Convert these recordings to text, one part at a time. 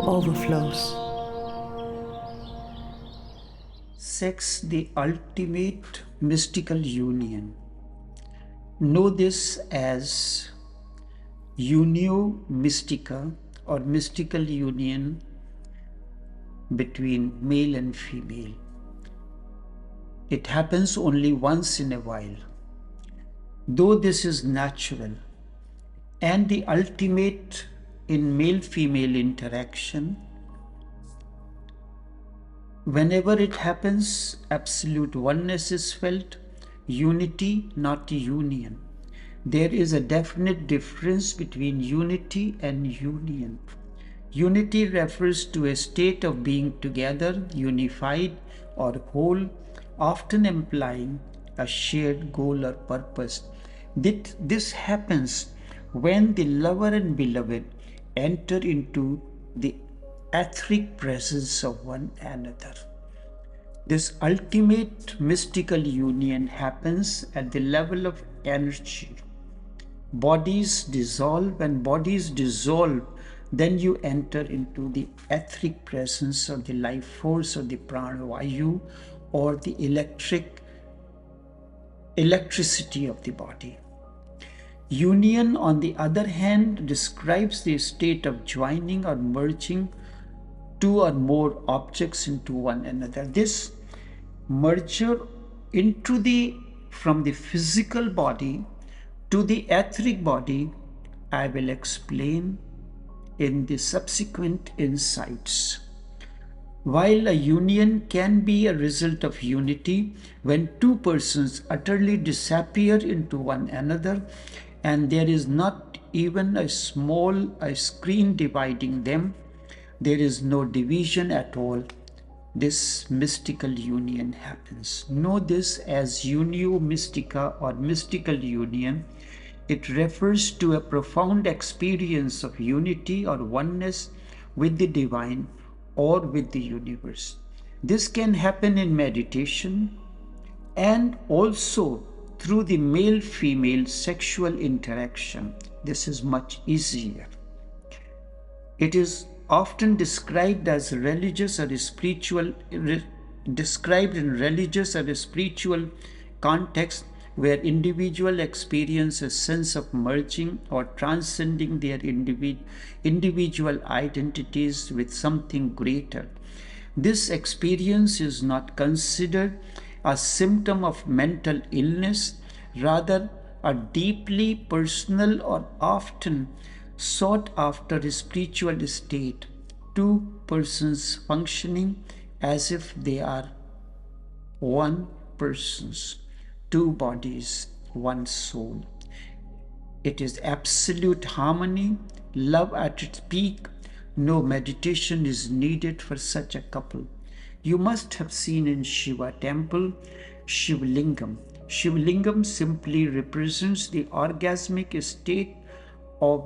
Overflows. Sex, the ultimate mystical union. Know this as unio mystica or mystical union between male and female. It happens only once in a while. Though this is natural and the ultimate in male-female interaction, whenever it happens, absolute oneness is felt, unity, not union. There is a definite difference between unity and union. Unity refers to a state of being together, unified or whole, often implying a shared goal or purpose. This happens when the lover and beloved enter into the etheric presence of one another. This ultimate mystical union happens at the level of energy. Bodies dissolve. When bodies dissolve, then you enter into the etheric presence of the life force or the prana-vayu or the electricity of the body. Union, on the other hand, describes the state of joining or merging two or more objects into one another. This merger from the physical body to the etheric body, I will explain in the subsequent insights. While a union can be a result of unity, when two persons utterly disappear into one another and there is not even a screen dividing them, there is no division at all. This mystical union happens. Know this as unio mystica or mystical union. It refers to a profound experience of unity or oneness with the divine or with the universe. This can happen in meditation and also through the male-female sexual interaction. This is much easier. It is often described as religious or spiritual, described in religious or spiritual context where individual experience a sense of merging or transcending their individual identities with something greater. This experience is not considered a symptom of mental illness, rather a deeply personal or often sought after spiritual state, two persons functioning as if they are one persons, two bodies, one soul. It is absolute harmony, love at its peak. No meditation is needed for such a couple. You must have seen in Shiva temple, Shivlingam. Shivlingam simply represents the orgasmic state of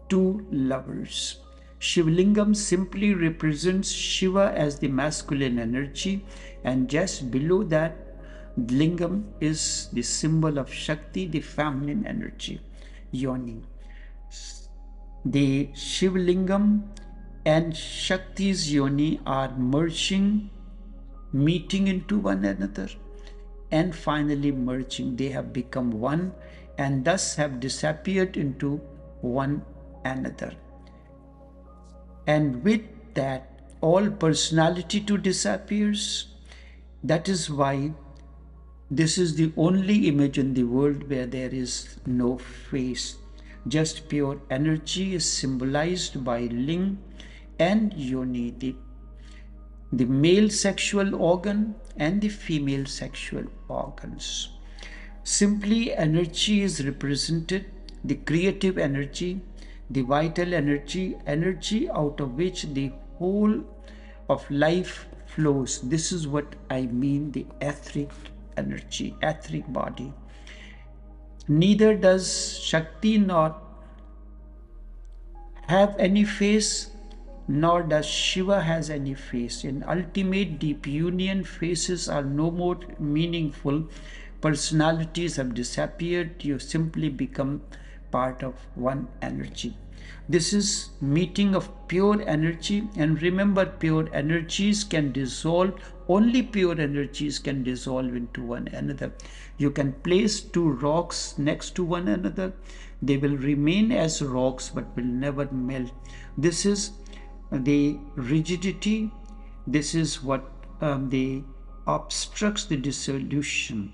two lovers. Shivlingam simply represents Shiva as the masculine energy, and just below that lingam is the symbol of Shakti, the feminine energy, yoni. The Shivlingam and Shakti's yoni are merging, meeting into one another, and finally merging. They have become one and thus have disappeared into one another. And with that, all personality too disappears. That is why this is the only image in the world where there is no face. Just pure energy is symbolized by ling and yoni, the male sexual organ and the female sexual organs. Simply energy is represented, the creative energy, the vital energy, energy out of which the whole of life flows. This is what I mean, the etheric energy, etheric body. Neither does Shakti nor have any face, nor does Shiva has any face. In ultimate deep union, faces are no more meaningful. Personalities have disappeared. You simply become part of one energy. This is meeting of pure energy, and remember, pure energies can dissolve, only pure energies can dissolve into one another. You can place two rocks next to one another, they will remain as rocks but will never melt. This is the rigidity, this is what the obstructs the dissolution.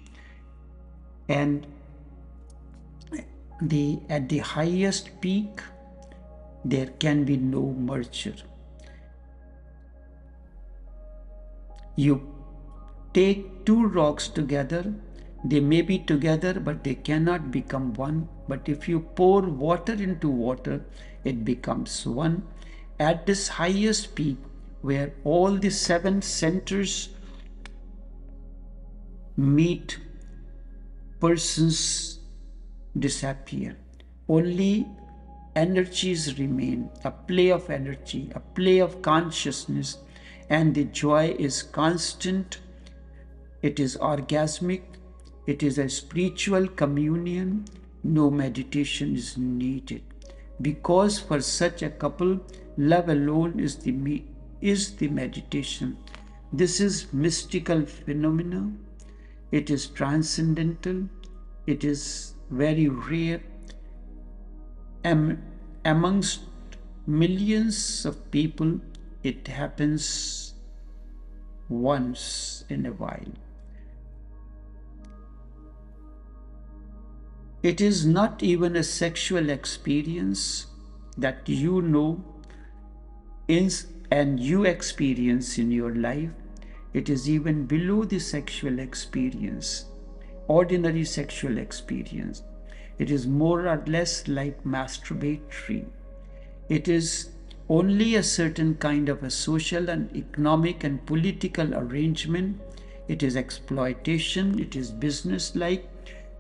And at the highest peak there can be no merger. You take two rocks together, they may be together but they cannot become one. But if you pour water into water, it becomes one. At this highest peak, where all the seven centers meet, persons disappear. Only energies remain, a play of energy, a play of consciousness, and the joy is constant. It is orgasmic. It is a spiritual communion. No meditation is needed, because for such a couple, love alone is the meditation. This is mystical phenomena. It is transcendental. It is very rare. Amongst millions of people, it happens once in a while. It is not even a sexual experience that you know and you experience in your life. It is even below the sexual experience, ordinary sexual experience. It is more or less like masturbatory. It is only a certain kind of a social and economic and political arrangement. It is exploitation. It is business-like.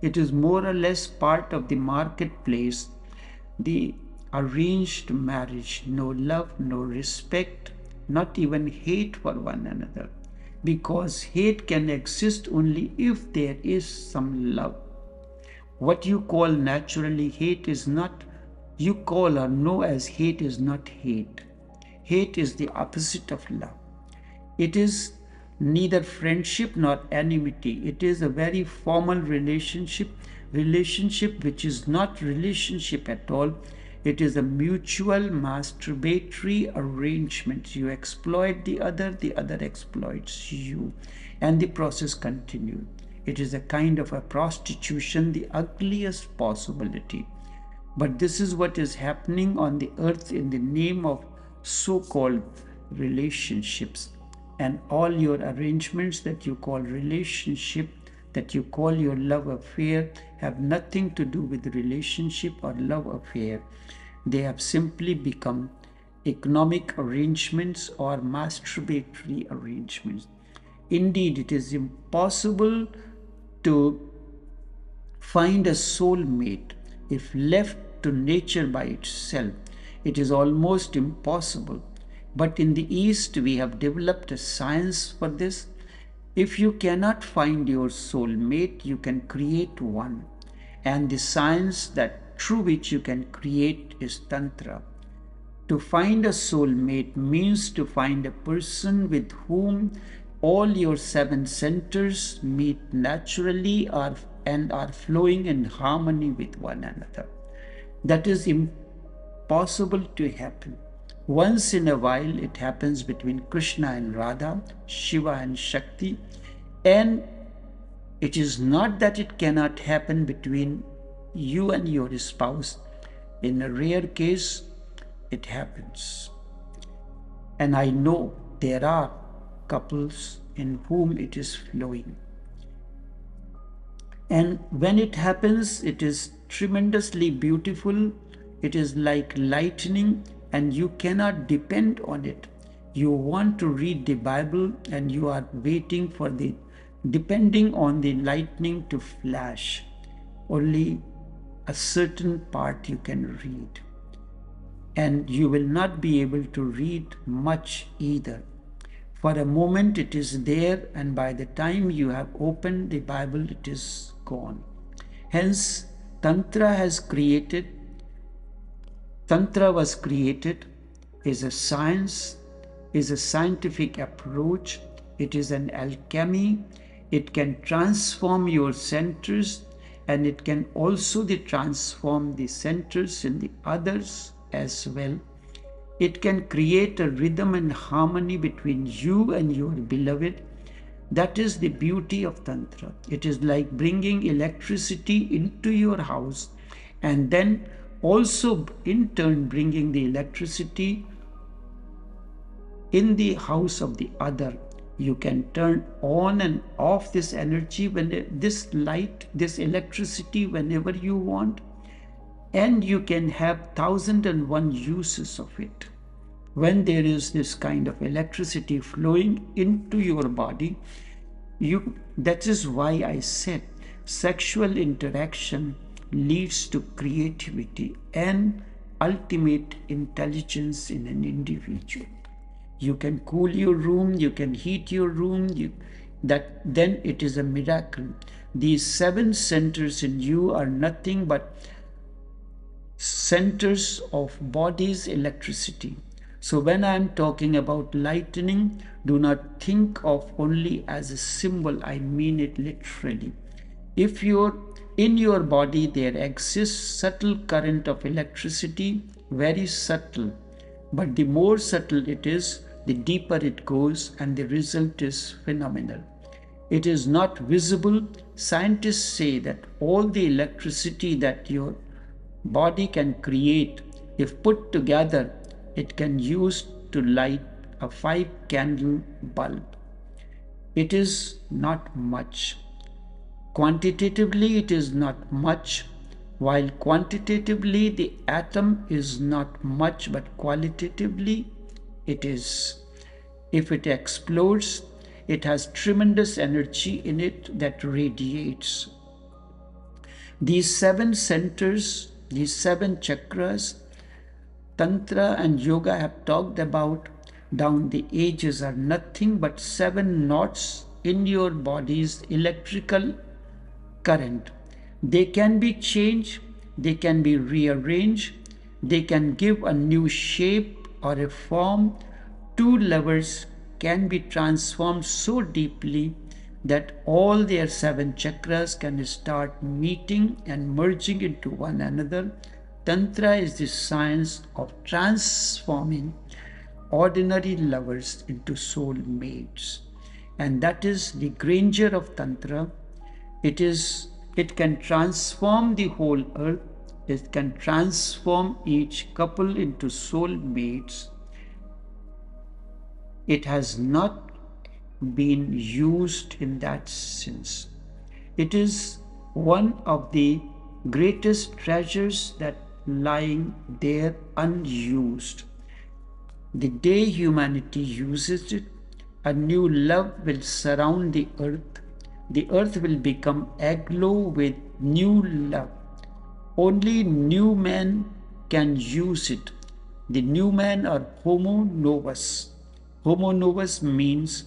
It is more or less part of the marketplace, the arranged marriage. No love, no respect, not even hate for one another. Because hate can exist only if there is some love. What you call naturally hate is not, you call or know as hate is not hate. Hate is the opposite of love. It is neither friendship nor enmity. It is a very formal relationship which is not relationship at all. It is a mutual masturbatory arrangement. You exploit the other exploits you, and the process continues. It is a kind of a prostitution, the ugliest possibility. But this is what is happening on the earth in the name of so-called relationships. And all your arrangements that you call relationship, that you call your love affair, have nothing to do with relationship or love affair. They have simply become economic arrangements or masturbatory arrangements. Indeed, it is impossible to find a soulmate if left to nature by itself. It is almost impossible. But in the East, we have developed a science for this. If you cannot find your soulmate, you can create one. And the science that through which you can create is Tantra. To find a soulmate means to find a person with whom all your seven centers meet naturally and are flowing in harmony with one another. That is impossible to happen. Once in a while it happens between Krishna and Radha, Shiva and Shakti, and it is not that it cannot happen between you and your spouse. In a rare case, it happens. And I know there are couples in whom it is flowing. And when it happens, it is tremendously beautiful. It is like lightning, and you cannot depend on it. You want to read the Bible and you are waiting for depending on the lightning to flash. Only a certain part you can read. And you will not be able to read much either. For a moment it is there, and by the time you have opened the Bible, it is gone. Hence, Tantra has created Tantra was created, is a science, is a scientific approach, it is an alchemy, it can transform your centers, and it can also transform the centers in the others as well. It can create a rhythm and harmony between you and your beloved. That is the beauty of Tantra. It is like bringing electricity into your house and then also in turn bringing the electricity in the house of the other. You can turn on and off this energy, when this light, this electricity, whenever you want, and you can have 1001 uses of it. When there is this kind of electricity flowing into your body, that is why I said sexual interaction leads to creativity and ultimate intelligence in an individual. You can cool your room, you can heat your room, then it is a miracle. These 7 centers in you are nothing but centers of body's electricity. So when I am talking about lightning, do not think of only as a symbol, I mean it literally. If in your body there exists subtle current of electricity, very subtle, but the more subtle it is, the deeper it goes, and the result is phenomenal. It is not visible. Scientists say that all the electricity that your body can create, if put together, it can use to light a 5-candle bulb. It is not much. Quantitatively, it is not much, while quantitatively the atom is not much, but qualitatively it is. If it explodes, it has tremendous energy in it that radiates. These 7 centers, these 7 chakras, Tantra and Yoga have talked about down the ages are nothing but 7 knots in your body's electrical current. They can be changed, they can be rearranged, they can give a new shape or a form. 2 levers can be transformed so deeply that all their 7 chakras can start meeting and merging into one another. Tantra is the science of transforming ordinary lovers into soul mates. And that is the grandeur of Tantra. It can transform the whole earth. It can transform each couple into soul mates. It has not been used in that sense. It is one of the greatest treasures that lying there unused. The day humanity uses it, a new love will surround the earth. The earth will become aglow with new love. Only new men can use it. The new men are homo novus. Homo novus means,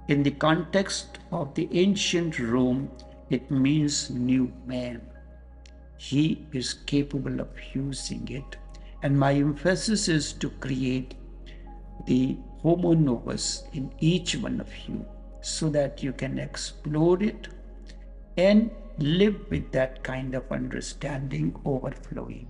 in the context of the ancient Rome, it means new man. He is capable of using it. And my emphasis is to create the homo novus in each one of you so that you can explore it and live with that kind of understanding overflowing.